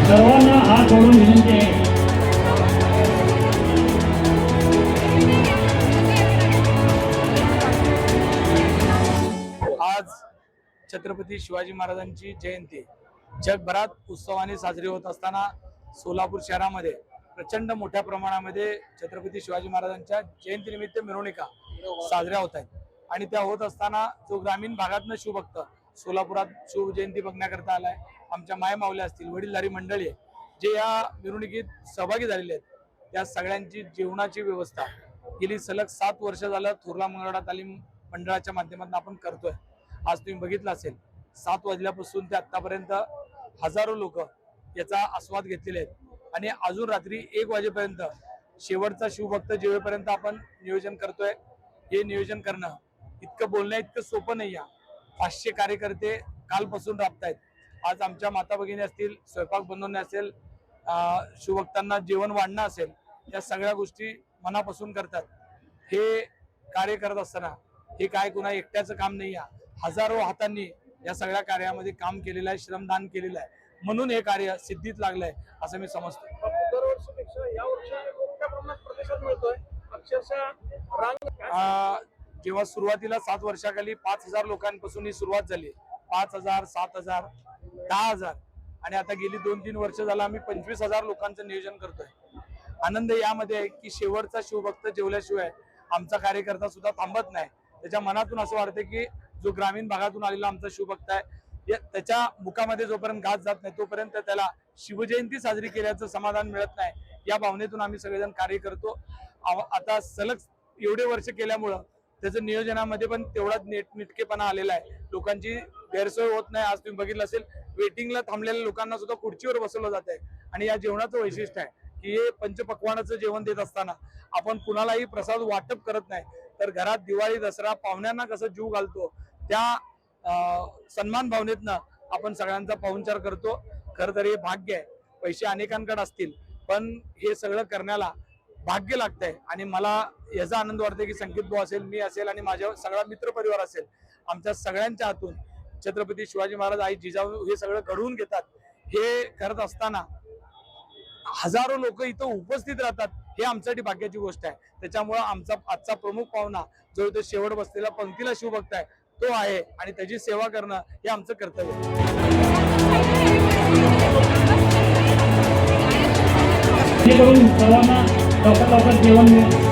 सर्वांना हात जोडून विनंती आहे. आज छत्रपती शिवाजी महाराजांची जयंती जगभरात उत्सवाने साजरी होत असताना सोलापूर शहरामध्ये प्रचंड मोठ्या प्रमाणामध्ये छत्रपती शिवाजी महाराजांच्या जयंतीनिमित्त मिरवणुका साजऱ्या होत आहेत. आणि त्या होत असताना जो ग्रामीण भागातनं शिवभक्त सोलापुरात शिवजयंती बघण्याकरता आलाय, आमच्या माय माऊल्या असतील, वडीलधारी मंडळी आहे जे या मिरवणुकीत सहभागी झालेले आहेत, त्या सगळ्यांची जेवणाची व्यवस्था गेली सलग 7 वर्ष झालं थोरला मंगळवाडा तालीम मंडळाच्या माध्यमातून आपण करतोय. आज तुम्ही बघितलं असेल 7 वाजल्यापासून ते आतापर्यंत हजारो लोक याचा आस्वाद घेतलेले आहेत आणि अजून रात्री 1 वाजेपर्यंत शेवटचा शिवभक्त जेवेपर्यंत आपण नियोजन करतोय. हे नियोजन करणं इतकं बोलणं इतकं सोपं नाही आहे. 500 कार्यकर्ते कालपासून राबतायत. आज आमच्या माता भगिनी असतील, स्वयंपाक बनवणे असेल, शिवभक्तांना जेवण वाढणं असेल, या सगळ्या गोष्टी मनापासून करतात. हे कार्य करत असताना हे काय कुणा एकट्याचं काम नाही आहे. हजारो हातांनी या सगळ्या कार्यामध्ये काम केलेलं आहे, श्रमदान केलेलं आहे, म्हणून हे कार्य सिद्धीत लागलंय असं मी समजतो. दरवर्षीपेक्षा यावर्षी मोठ्या प्रमाणात प्रतिसाद मिळतोय. अक्षरशः जेव्हा सुरुवातीला 7 वर्षाखाली 5000 लोकांपासून ही सुरुवात झाली, 5000, 7000, 10000 आणि आता गेली 2-3 वर्ष झालं आम्ही 25000 लोकांचं नियोजन करतोय. आनंद यामध्ये आहे की शेवटचा शिवभक्त जेवल्याशिवाय आमचा कार्यकर्ता सुद्धा थांबत नाही. त्याच्या मनातून असं वाटतं की जो ग्रामीण भागातून आलेला आमचा शिवभक्त आहे त्याच्या मुखामध्ये जोपर्यंत घात जात नाही तोपर्यंत त्याला शिवजयंती साजरी केल्याचं समाधान मिळत नाही. या भावनेतून आम्ही सगळेजण कार्य करतो. आता सलग एवढे वर्ष केल्यामुळं त्याचं नियोजनामध्ये पण तेवढाच नेटकेपणा आलेला आहे. लोकांची गैरसोय होत नाही. आज तुम्ही बघितलं असेल वेटिंगला थांबलेल्या लोकांना सुद्धा खुर्चीवर बसवलं जात आहे. आणि या जेवणाचं वैशिष्ट्य आहे की हे पंचपक्वानाचं जेवण देत असताना आपण कुणालाही प्रसाद वाटप करत नाही, तर घरात दिवाळी दसरा पाहुण्यांना कसं जीव घालतो त्या सन्मान भावनेतनं आपण सगळ्यांचा पाहुणचार करतो. खरं तर हे भाग्य आहे. पैसे अनेकांकडे असतील पण हे सगळं करण्याला भाग्य लागतंय. आणि मला याचा आनंद वाटतोय की संकेत भाऊ असेल, मी असेल आणि माझा सगळा मित्र परिवार असेल, आमच्या सगळ्यांच्या हातून छत्रपती शिवाजी महाराज आई जिजाऊ हे सगळं घडवून घेतात. हे करत असताना हजारो लोक इथं उपस्थित राहतात, हे आमच्यासाठी भाग्याची गोष्ट आहे. त्याच्यामुळं आमचा आजचा प्रमुख पाहुणा जो इथं शेवट बसलेला पंक्तीला शिवभक्त आहे तो आहे आणि त्याची सेवा करणं हे आमचं कर्तव्य आहे. सर्वांना लवकर जेवण मिळेल.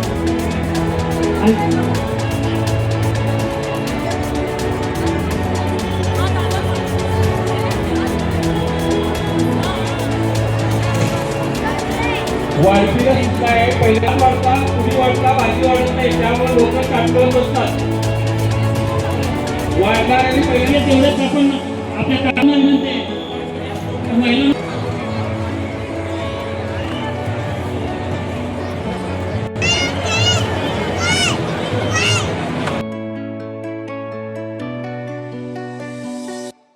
वाढतीला सुद्धा आहे. पहिला वाढता पुढी वाढता भाजी वाढत नाही, त्यामुळे लोक काटकळत बसतात. वाढणाऱ्यांनी पहिले तेवढंच आपण आपल्या कामाला म्हणते महिला